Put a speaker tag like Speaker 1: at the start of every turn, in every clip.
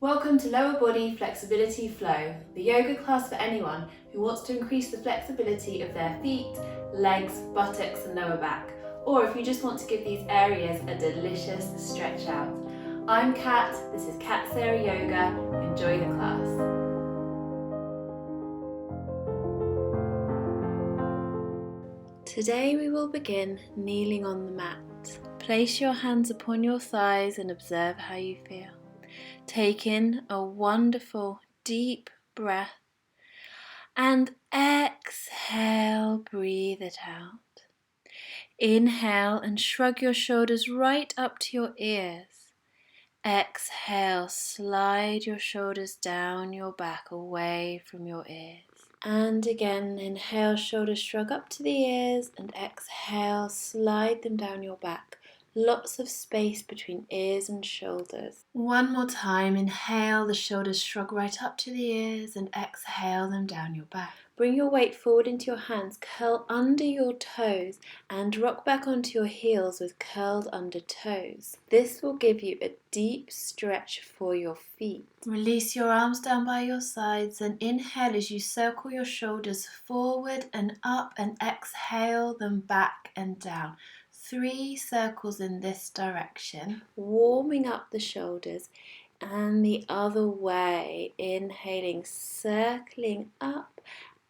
Speaker 1: Welcome to Lower Body Flexibility Flow, the yoga class for anyone who wants to increase the flexibility of their feet, legs, buttocks and lower back, or if you just want to give these areas a delicious stretch out. I'm Kat, this is Sara Yoga. Enjoy the class. Today we will begin kneeling on the mat. Place your hands upon your thighs and observe how you feel. Take in a wonderful deep breath and exhale, breathe it out. Inhale and shrug your shoulders right up to your ears. Exhale, slide your shoulders down your back away from your ears. And again, inhale, shoulders shrug up to the ears, and exhale, slide them down your back. Lots of space between ears and shoulders. One more time, inhale, the shoulders shrug right up to the ears, and exhale them down your back. Bring your weight forward into your hands, curl under your toes, and rock back onto your heels with curled under toes. This will give you a deep stretch for your feet. Release your arms down by your sides and inhale as you circle your shoulders forward and up, and exhale them back and down. 3 circles in this direction, warming up the shoulders, and the other way, inhaling, circling up,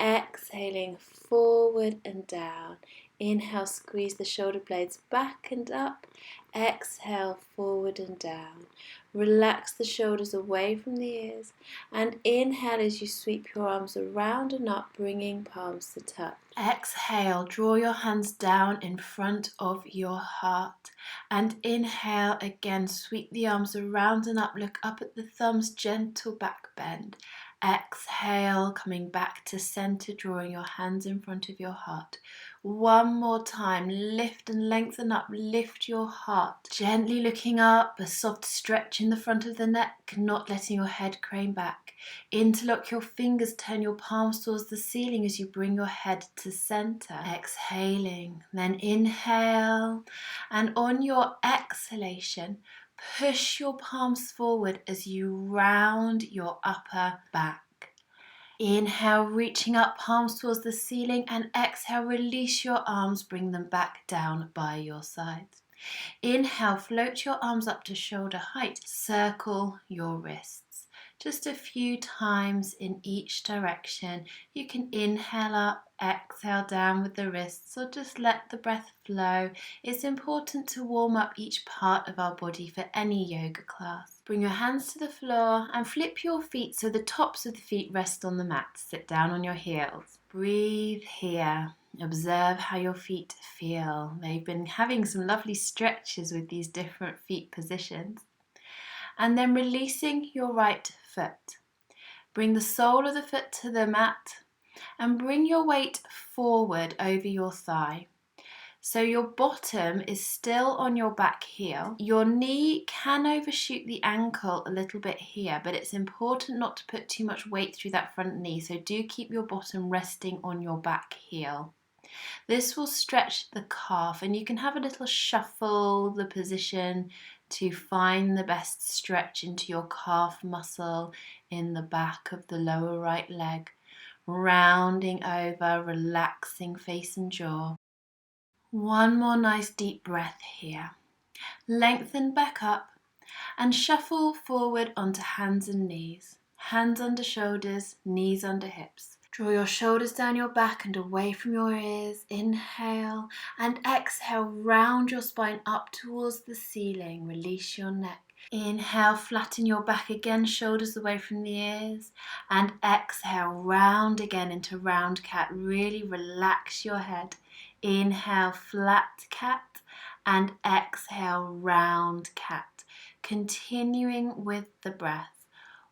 Speaker 1: exhaling forward and down. Inhale, squeeze the shoulder blades back and up, exhale forward and down. Relax the shoulders away from the ears, and inhale as you sweep your arms around and up, bringing palms to touch. Exhale, draw your hands down in front of your heart, and inhale again, sweep the arms around and up, look up at the thumbs, gentle back bend. Exhale, coming back to center, drawing your hands in front of your heart. One more time, lift and lengthen up, lift your heart. Gently looking up, a soft stretch in the front of the neck, not letting your head crane back. Interlock your fingers, turn your palms towards the ceiling as you bring your head to center. Exhaling, then inhale, and on your exhalation, push your palms forward as you round your upper back. Inhale, reaching up, palms towards the ceiling, and exhale, release your arms, bring them back down by your sides. Inhale, float your arms up to shoulder height, circle your wrists. Just a few times in each direction. You can inhale up, exhale down with the wrists, or just let the breath flow. It's important to warm up each part of our body for any yoga class. Bring your hands to the floor and flip your feet so the tops of the feet rest on the mat. Sit down on your heels. Breathe here. Observe how your feet feel. They've been having some lovely stretches with these different feet positions. And then releasing your right foot. Bring the sole of the foot to the mat and bring your weight forward over your thigh. So your bottom is still on your back heel. Your knee can overshoot the ankle a little bit here, but it's important not to put too much weight through that front knee. So do keep your bottom resting on your back heel. This will stretch the calf, and you can have a little shuffle the position to find the best stretch into your calf muscle in the back of the lower right leg. Rounding over, relaxing face and jaw. One more nice deep breath here. Lengthen back up and shuffle forward onto hands and knees. Hands under shoulders, knees under hips. Draw your shoulders down your back and away from your ears. Inhale and exhale, round your spine up towards the ceiling. Release your neck. Inhale, flatten your back again, shoulders away from the ears. And exhale, round again into round cat. Really relax your head. Inhale, flat cat, and exhale, round cat. Continuing with the breath.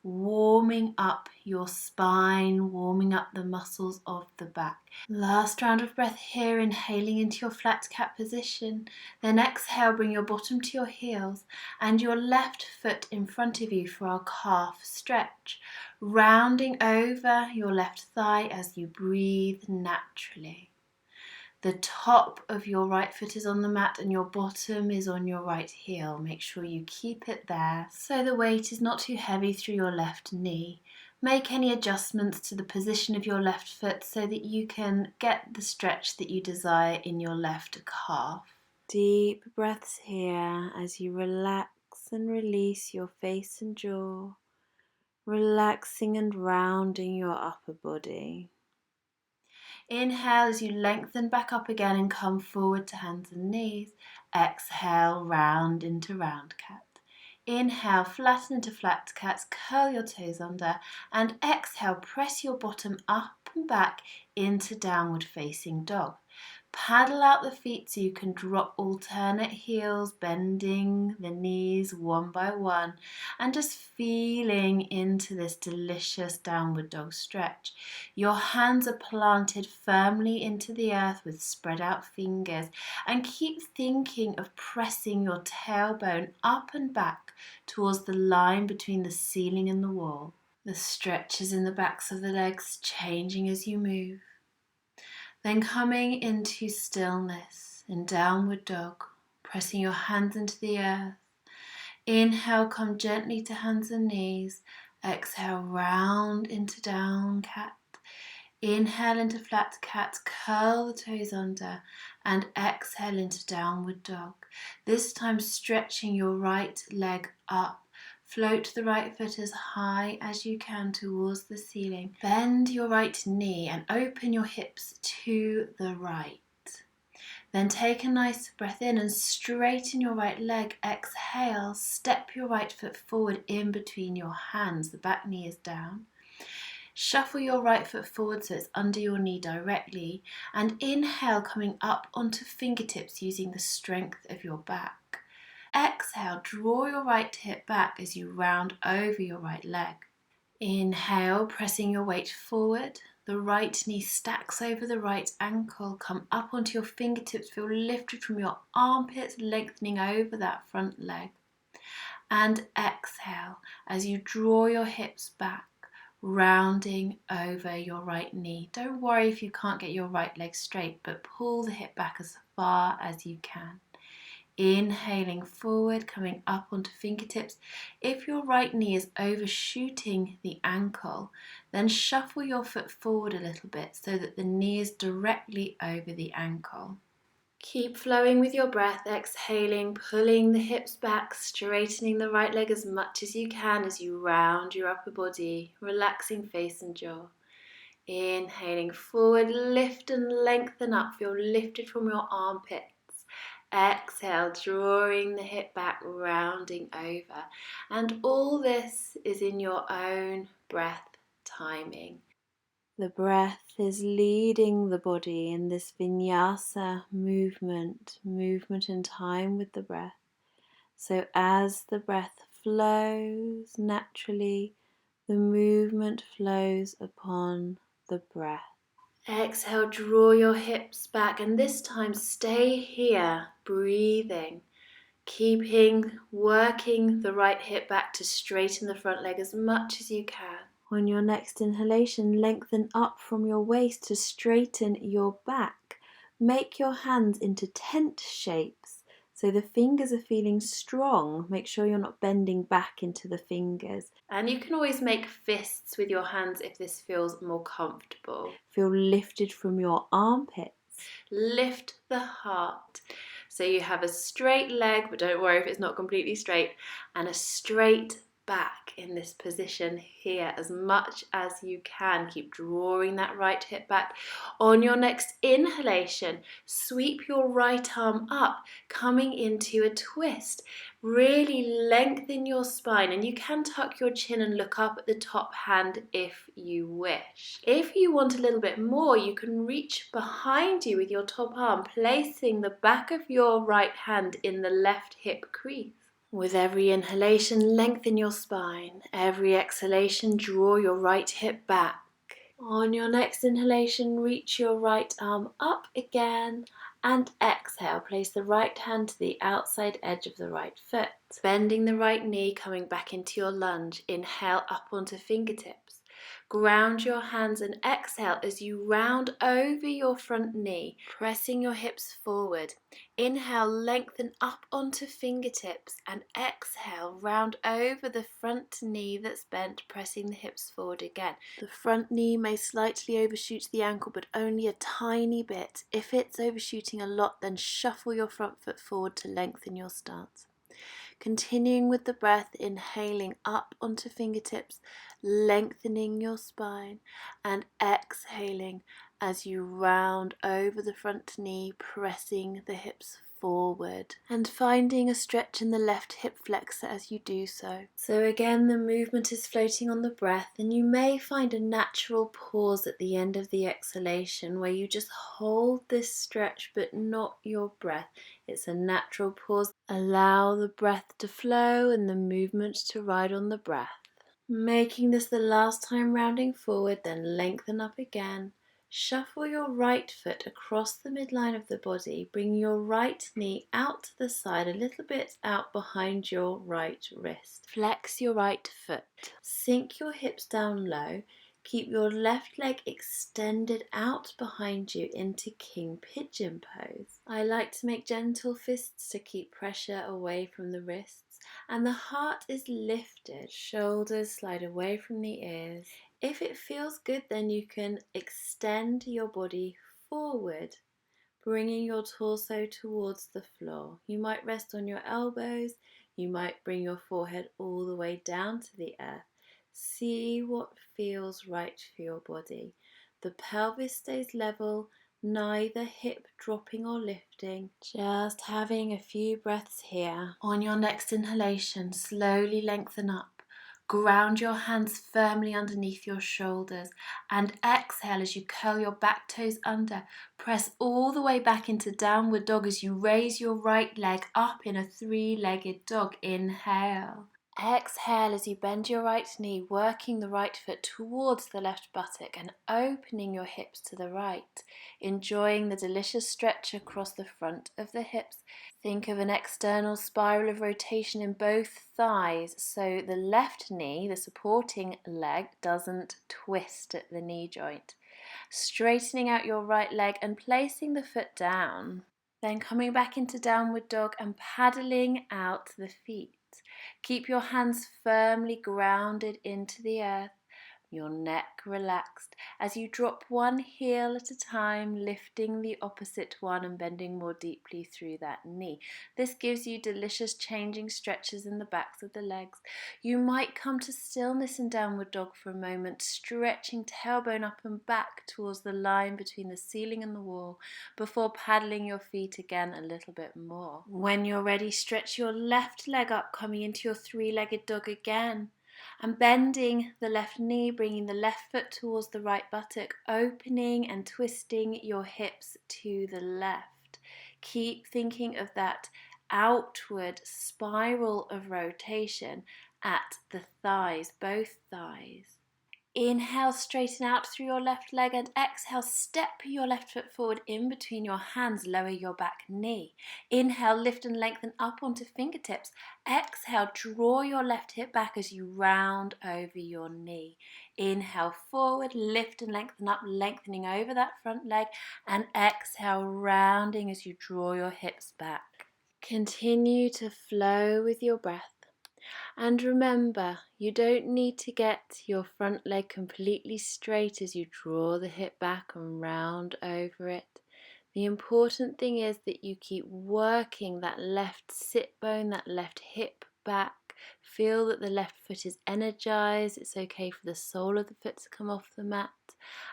Speaker 1: Warming up your spine, warming up the muscles of the back. Last round of breath here, inhaling into your flat cat position. Then exhale, bring your bottom to your heels and your left foot in front of you for our calf stretch. Rounding over your left thigh as you breathe naturally. The top of your right foot is on the mat and your bottom is on your right heel. Make sure you keep it there so the weight is not too heavy through your left knee. Make any adjustments to the position of your left foot so that you can get the stretch that you desire in your left calf. Deep breaths here as you relax and release your face and jaw, relaxing and rounding your upper body. Inhale as you lengthen back up again and come forward to hands and knees. Exhale, round into round cat. Inhale, flatten into flat cat, curl your toes under, and exhale, press your bottom up and back into downward facing dog. Paddle out the feet so you can drop alternate heels, bending the knees one by one, and just feeling into this delicious downward dog stretch. Your hands are planted firmly into the earth with spread out fingers, and keep thinking of pressing your tailbone up and back towards the line between the ceiling and the wall. The stretches in the backs of the legs changing as you move. Then coming into stillness in downward dog, pressing your hands into the earth. Inhale, come gently to hands and knees. Exhale, round into down cat. Inhale into flat cat, curl the toes under, and exhale into downward dog. This time stretching your right leg up. Float the right foot as high as you can towards the ceiling. Bend your right knee and open your hips to the right. Then take a nice breath in and straighten your right leg. Exhale, step your right foot forward in between your hands. The back knee is down. Shuffle your right foot forward so it's under your knee directly. And inhale, coming up onto fingertips using the strength of your back. Exhale, draw your right hip back as you round over your right leg. Inhale, pressing your weight forward. The right knee stacks over the right ankle. Come up onto your fingertips, feel lifted from your armpits, lengthening over that front leg. And exhale as you draw your hips back, rounding over your right knee. Don't worry if you can't get your right leg straight, but pull the hip back as far as you can. Inhaling forward, coming up onto fingertips. If your right knee is overshooting the ankle, then shuffle your foot forward a little bit so that the knee is directly over the ankle. Keep flowing with your breath, exhaling, pulling the hips back, straightening the right leg as much as you can as you round your upper body, relaxing face and jaw. Inhaling forward, lift and lengthen up, feel lifted from your armpits. Exhale, drawing the hip back, rounding over. And all this is in your own breath timing. The breath is leading the body in this vinyasa movement in time with the breath. So as the breath flows naturally, the movement flows upon the breath. Exhale, draw your hips back, and this time stay here, breathing, working the right hip back to straighten the front leg as much as you can. On your next inhalation, lengthen up from your waist to straighten your back. Make your hands into tent shapes. So the fingers are feeling strong. Make sure you're not bending back into the fingers. And you can always make fists with your hands if this feels more comfortable. Feel lifted from your armpits. Lift the heart. So you have a straight leg, but don't worry if it's not completely straight, and a straight back in this position here as much as you can. Keep drawing that right hip back. On your next inhalation, sweep your right arm up, coming into a twist. Really lengthen your spine, and you can tuck your chin and look up at the top hand if you wish. If you want a little bit more, you can reach behind you with your top arm, placing the back of your right hand in the left hip crease. With every inhalation, lengthen your spine. Every exhalation, draw your right hip back. On your next inhalation, reach your right arm up again. And exhale, place the right hand to the outside edge of the right foot. Bending the right knee, coming back into your lunge. Inhale up onto fingertips. Ground your hands and exhale as you round over your front knee, pressing your hips forward. Inhale, lengthen up onto fingertips, and exhale, round over the front knee that's bent, pressing the hips forward again. The front knee may slightly overshoot the ankle, but only a tiny bit. If it's overshooting a lot, then shuffle your front foot forward to lengthen your stance. Continuing with the breath, inhaling up onto fingertips, lengthening your spine, and exhaling as you round over the front knee, pressing the hips forward and finding a stretch in the left hip flexor as you do so. So again, the movement is floating on the breath, and you may find a natural pause at the end of the exhalation where you just hold this stretch but not your breath. It's a natural pause. Allow the breath to flow and the movement to ride on the breath. Making this the last time rounding forward, then lengthen up again. Shuffle your right foot across the midline of the body. Bring your right knee out to the side, a little bit out behind your right wrist. Flex your right foot. Sink your hips down low. Keep your left leg extended out behind you into King Pigeon pose. I like to make gentle fists to keep pressure away from the wrists, and the heart is lifted. Shoulders slide away from the ears. If it feels good, then you can extend your body forward, bringing your torso towards the floor. You might rest on your elbows. You might bring your forehead all the way down to the earth. See what feels right for your body. The pelvis stays level, neither hip dropping or lifting. Just having a few breaths here. On your next inhalation, slowly lengthen up. Ground your hands firmly underneath your shoulders and exhale as you curl your back toes under. Press all the way back into downward dog as you raise your right leg up in a three-legged dog. Inhale. Exhale as you bend your right knee, working the right foot towards the left buttock and opening your hips to the right, enjoying the delicious stretch across the front of the hips. Think of an external spiral of rotation in both thighs so the left knee, the supporting leg, doesn't twist at the knee joint. Straightening out your right leg and placing the foot down. Then coming back into downward dog and paddling out the feet. Keep your hands firmly grounded into the earth, your neck relaxed as you drop one heel at a time, lifting the opposite one and bending more deeply through that knee. This gives you delicious changing stretches in the backs of the legs. You might come to stillness in downward dog for a moment, stretching tailbone up and back towards the line between the ceiling and the wall before paddling your feet again a little bit more. When you're ready, stretch your left leg up, coming into your three-legged dog again. And bending the left knee, bringing the left foot towards the right buttock, opening and twisting your hips to the left. Keep thinking of that outward spiral of rotation at the thighs, both thighs. Inhale, straighten out through your left leg, and exhale, step your left foot forward in between your hands, lower your back knee. Inhale, lift and lengthen up onto fingertips. Exhale, draw your left hip back as you round over your knee. Inhale, forward, lift and lengthen up, lengthening over that front leg, and exhale, rounding as you draw your hips back. Continue to flow with your breath. And remember, you don't need to get your front leg completely straight as you draw the hip back and round over it. The important thing is that you keep working that left sit bone, that left hip back. Feel that the left foot is energized. It's okay for the sole of the foot to come off the mat.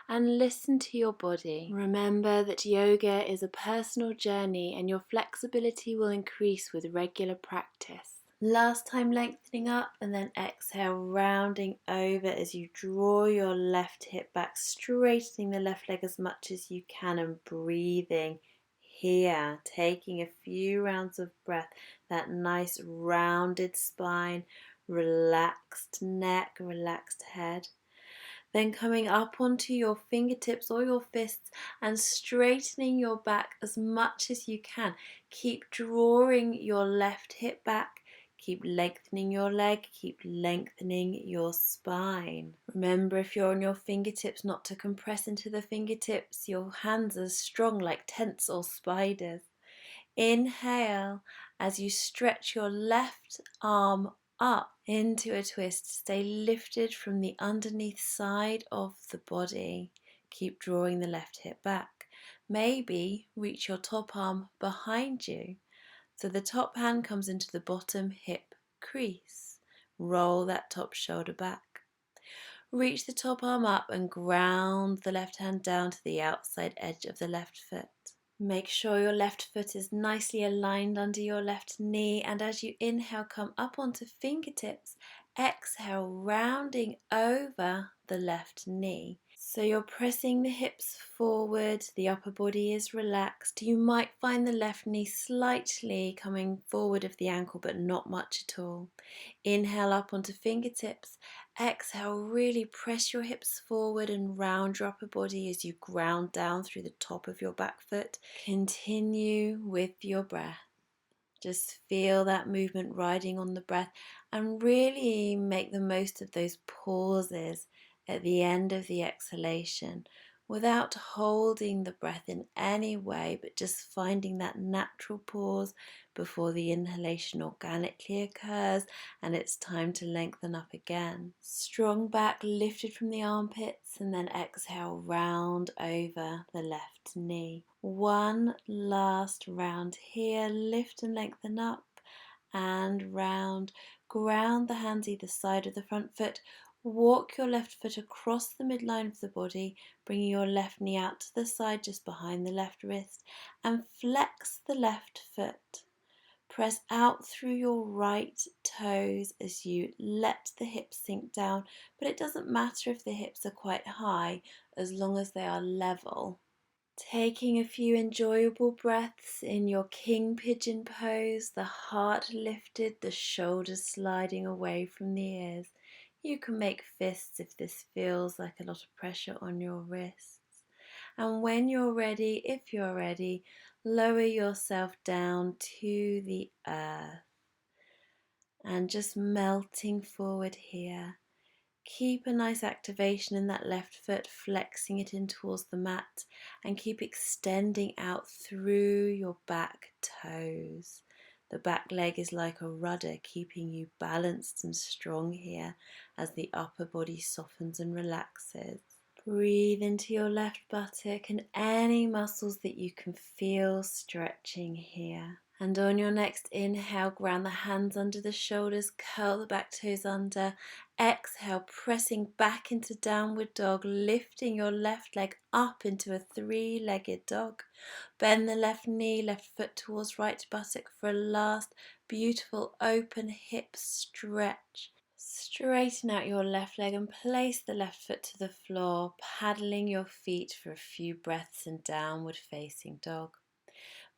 Speaker 1: And listen to your body. Remember that yoga is a personal journey and your flexibility will increase with regular practice. Last time, lengthening up, and then exhale, rounding over as you draw your left hip back, straightening the left leg as much as you can and breathing here, taking a few rounds of breath, that nice rounded spine, relaxed neck, relaxed head. Then coming up onto your fingertips or your fists and straightening your back as much as you can. Keep drawing your left hip back. Keep lengthening your leg, keep lengthening your spine. Remember, if you're on your fingertips, not to compress into the fingertips. Your hands are strong like tents or spiders. Inhale as you stretch your left arm up into a twist. Stay lifted from the underneath side of the body. Keep drawing the left hip back. Maybe reach your top arm behind you. So the top hand comes into the bottom hip crease. Roll that top shoulder back. Reach the top arm up and ground the left hand down to the outside edge of the left foot. Make sure your left foot is nicely aligned under your left knee, and as you inhale, come up onto fingertips. Exhale, rounding over the left knee. So you're pressing the hips forward, the upper body is relaxed. You might find the left knee slightly coming forward of the ankle, but not much at all. Inhale up onto fingertips. Exhale, really press your hips forward and round your upper body as you ground down through the top of your back foot. Continue with your breath. Just feel that movement riding on the breath and really make the most of those pauses at the end of the exhalation without holding the breath in any way, but just finding that natural pause before the inhalation organically occurs and it's time to lengthen up again. Strong back lifted from the armpits, and then exhale, round over the left knee. One last round here. Lift and lengthen up and round. Ground the hands either side of the front foot. Walk your left foot across the midline of the body, bringing your left knee out to the side just behind the left wrist, and flex the left foot. Press out through your right toes as you let the hips sink down, but it doesn't matter if the hips are quite high as long as they are level. Taking a few enjoyable breaths in your king pigeon pose, the heart lifted, the shoulders sliding away from the ears. You can make fists if this feels like a lot of pressure on your wrists. And when you're ready, if you're ready, lower yourself down to the earth and just melting forward here. Keep a nice activation in that left foot, flexing it in towards the mat, and keep extending out through your back toes. The back leg is like a rudder, keeping you balanced and strong here as the upper body softens and relaxes. Breathe into your left buttock and any muscles that you can feel stretching here. And on your next inhale, ground the hands under the shoulders, curl the back toes under. Exhale, pressing back into downward dog, lifting your left leg up into a three-legged dog. Bend the left knee, left foot towards right buttock for a last beautiful open hip stretch. Straighten out your left leg and place the left foot to the floor, paddling your feet for a few breaths in downward facing dog.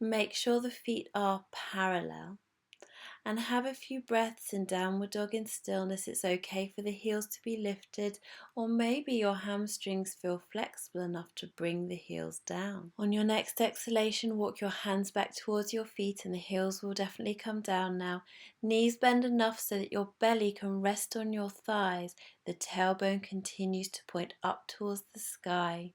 Speaker 1: Make sure the feet are parallel and have a few breaths in downward dog in stillness. It's okay for the heels to be lifted, or maybe your hamstrings feel flexible enough to bring the heels down. On your next exhalation, walk your hands back towards your feet and the heels will definitely come down now. Knees bend enough so that your belly can rest on your thighs. The tailbone continues to point up towards the sky.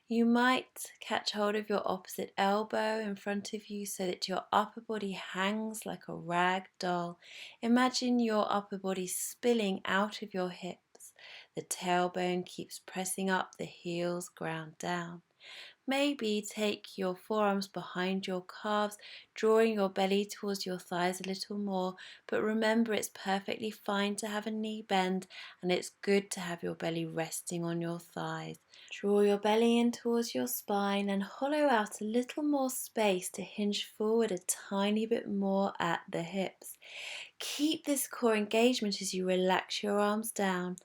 Speaker 1: You might catch hold of your opposite elbow in front of you so that your upper body hangs like a rag doll. Imagine your upper body spilling out of your hips. The tailbone keeps pressing up, the heels ground down. Maybe take your forearms behind your calves, drawing your belly towards your thighs a little more, but remember it's perfectly fine to have a knee bend and it's good to have your belly resting on your thighs. Draw your belly in towards your spine and hollow out a little more space to hinge forward a tiny bit more at the hips. Keep this core engagement as you relax your arms down.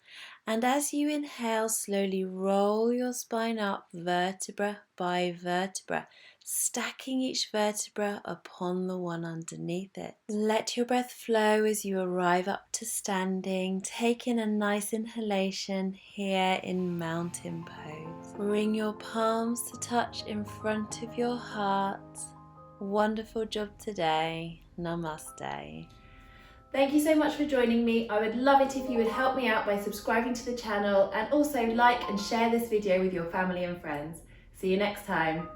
Speaker 1: And as you inhale, slowly roll your spine up vertebra by vertebra, stacking each vertebra upon the one underneath it. Let your breath flow as you arrive up to standing. Take in a nice inhalation here in mountain pose. Bring your palms to touch in front of your heart. Wonderful job today. Namaste. Thank you so much for joining me. I would love it if you would help me out by subscribing to the channel and also like and share this video with your family and friends. See you next time.